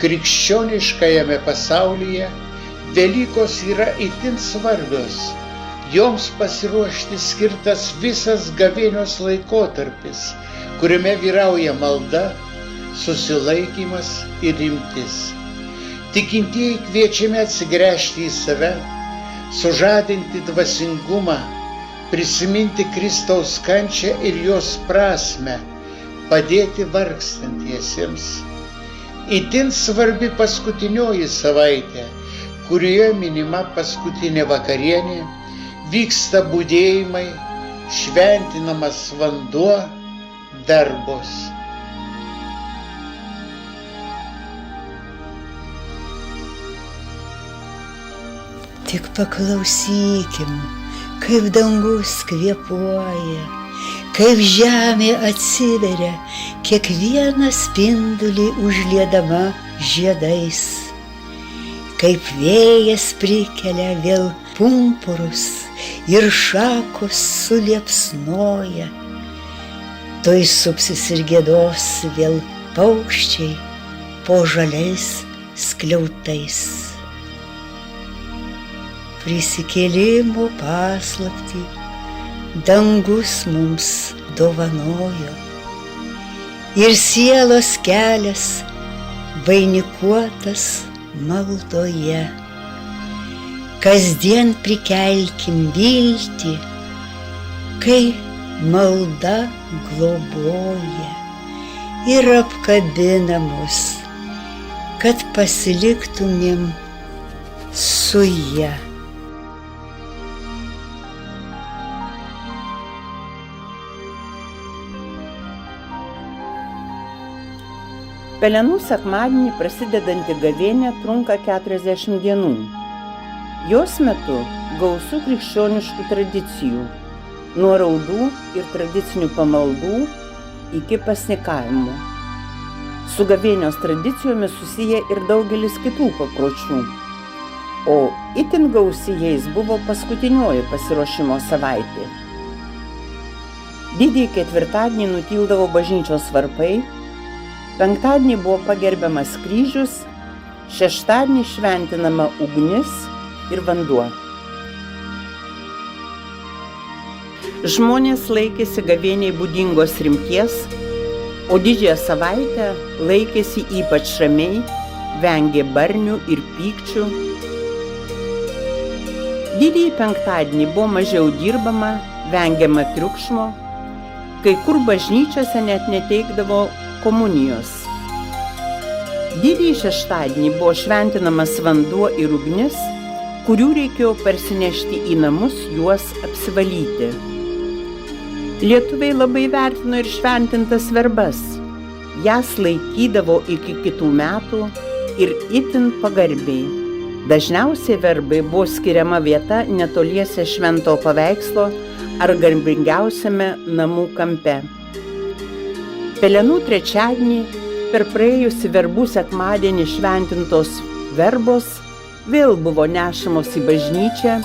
Krikščioniškajame pasaulyje Velykos yra itin svarbios. Joms pasiruošti skirtas visas gavėnios laikotarpis, kuriame vyrauja malda, susilaikymas ir rimtis. Tikintieji kviečiami atsigręžti į save, sužadinti dvasingumą, prisiminti Kristaus kančią ir jos prasmę, padėti vargstantiesiems. Itin svarbi paskutinioji savaitė, kurioje minima paskutinė vakarienė, vyksta budėjimai, šventinamas vanduo, verbos. Tik paklausykim, kaip dangus kvėpuoja, kaip žemė atsiveria, kiekvieną spindulį užliedama žiedais, kaip vėjas prikelia vėl pumpurus ir šakos suliepsnoja, tuoj supsis ir giedos vėl paukščiai po žaliais skliautais. Prisikėlimo paslaptį dangus mums dovanojo ir sielos kelias vainikuotas maldoje. Kasdien prikelkim viltį, kai malda globoja ir apkabina mus, kad pasiliktumėm su ja. Pelenų sekmadienį prasidedanti gavėnė trunka 40 dienų. Jos metu gausu krikščioniškų tradicijų, nuo raudų ir tradicinių pamaldų iki pasnikavimų. Su gavėnios tradicijomis susiję ir daugelis kitų papročių, o itin gausi jais buvo paskutinioji pasiruošimo savaitė. Didįjį ketvirtadienį nutildavo bažnyčios varpai, penktadienį buvo pagerbiamas kryžius, šeštadienį šventinama ugnis ir vanduo. Žmonės laikėsi gavėniai būdingos rimties, o didžiąją savaitę laikėsi ypač ramiai, vengė barnių ir pykčių. Didįjį penktadienį buvo mažiau dirbama, vengiama triukšmo, kai kur bažnyčiose net neteikdavo komunijos. Didįjį šeštadienį buvo šventinamas vanduo ir ugnis, kurių reikėjo parsinešti į namus juos apsivalyti. Lietuviai labai vertino ir šventintas verbas. Jas laikydavo iki kitų metų ir itin pagarbiai. Dažniausiai verbai buvo skiriama vieta netoliese švento paveikslo ar garbingiausiame namų kampe. Pelenų trečiadienį, per praėjusį verbų sekmadienį šventintos verbos, vėl buvo nešamos į bažnyčią,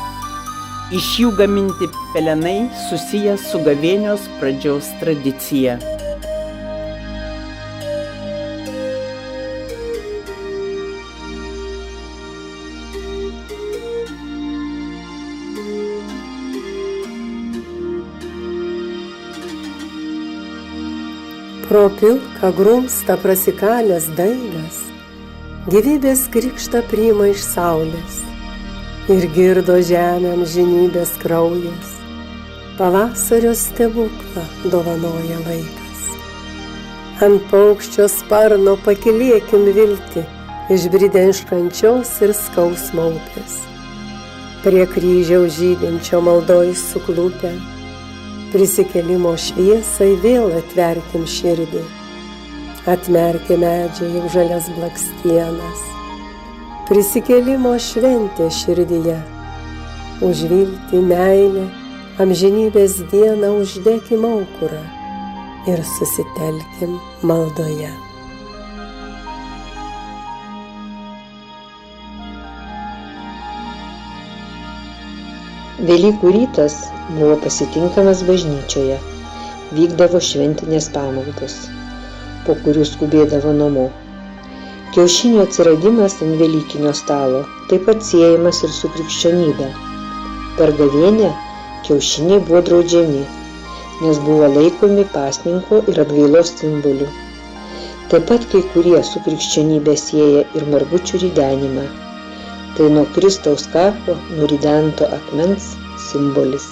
iš jų gaminti pelenai susiję su gavėnios pradžios tradicija. Pro pilką grumstą prasikalęs daigas, gyvybės krikštą priima iš saulės ir girdo žemę amžinybės kraujas, pavasario stebuklą dovanoja laikas. Ant paukščio sparno pakylėkim viltį, išbridę iš kančios ir skausmo upės. Prie kryžiaus žydinčio maldoj suklupę, prisikėlimo šviesai vėl atverkim širdį. Atmerkė medžiai jau žalias blakstienas. Prisikėlimo šventė širdyje. Už viltį, meilę, amžinybės dieną uždekim aukurą ir susitelkim maldoje. Velykų rytas buvo pasitinkamas bažnyčioje, vykdavo šventinės pamaldos, po kurių skubėdavo namo. Kiaušinio atsiradimas ant Velykinio stalo taip pat siejamas ir su krikščionybe. Per gavėnią kiaušiniai buvo draudžiami, nes buvo laikomi pasninko ir atgailos simboliu. Taip pat kai kurie su krikščionybė sieja ir margučių ridenimą. Tai nuo Kristaus kapo nuridento akmens simbolis.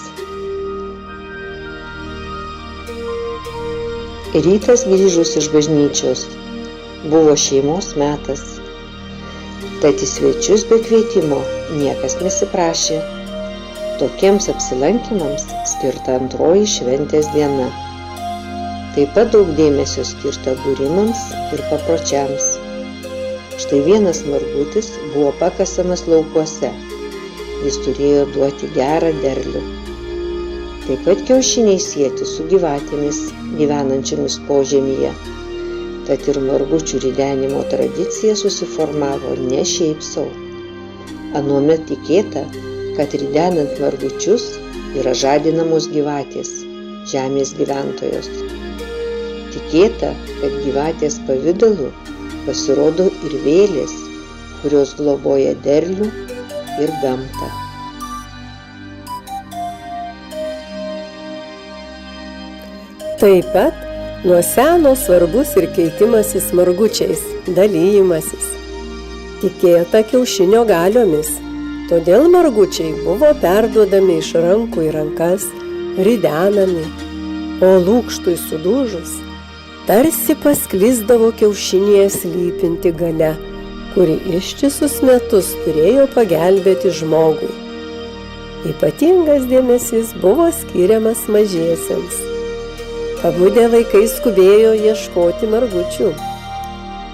Rytas grįžus iš bažnyčios. Buvo šeimos metas. Tad į svečius be kvietimo niekas nesiprašė. Tokiems apsilankymams skirta antroji šventės diena. Taip pat daug dėmesio skirta būrimams ir papročiams. Štai vienas margutis buvo pakasamas laukuose. Jis turėjo duoti gerą derlių. Taip pat kiaušiniai sieti su gyvatėmis gyvenančiamis požemyje. Tad ir margučių ridenimo tradicija susiformavo ne šiaip sau. Anuomet tikėta, kad ridenant margučius yra žadinamos gyvatės, žemės gyventojos. Tikėta, kad gyvatės pavidalu pasirodo ir vėlės, kurios globoja derlių ir gamtą. Taip pat nuo seno svarbus ir keitimasis margučiais, dalyjimasis. Tikėta kiaušinio galiomis, todėl margučiai buvo perduodami iš rankų į rankas, ridenami, o lūkštui sudužus tarsi pasklisdavo kiaušinėje slypinti galia, kuri ištisus metus turėjo pagelbėti žmogui. Ypatingas dėmesys buvo skiriamas mažiesiems. Pabudę vaikai skubėjo ieškoti margučių.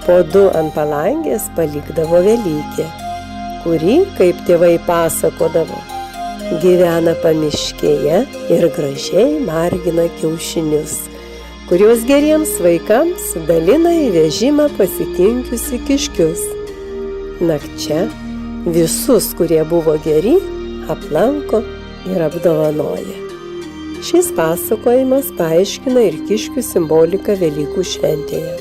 Po 2 ant palangės palikdavo Velykė, kuri, kaip tėvai pasakodavo, gyvena pamiškėje ir gražiai margina kiaušinius, kuriuos geriems vaikams dalina į vežimą pasikinkiusi kiškius. Nakčia visus, kurie buvo geri, aplanko ir apdovanoja. Šis pasakojimas paaiškina ir kiškių simboliką Velykų šventėje.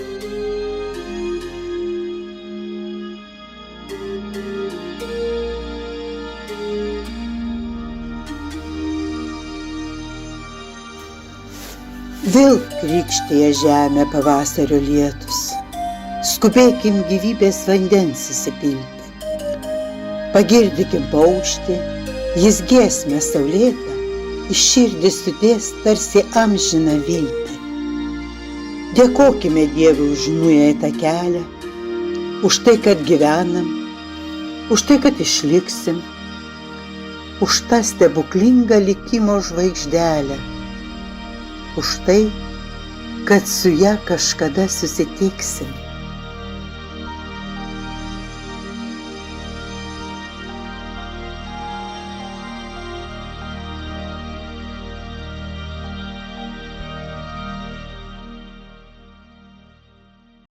Vėl krykštėja žemė pavasario lietus. Skubėkim gyvybės vandens įsipilti. Pagirdykim paukštį, jis giesmę saulėtą į širdį sudės tarsi amžiną viltį. Dėkokime Dievui už nueitą kelią, už tai, kad gyvenam, už tai, kad išliksim, už tą stebuklingą likimo žvaigždelę, už tai, kad su ja kažkada susitiksim.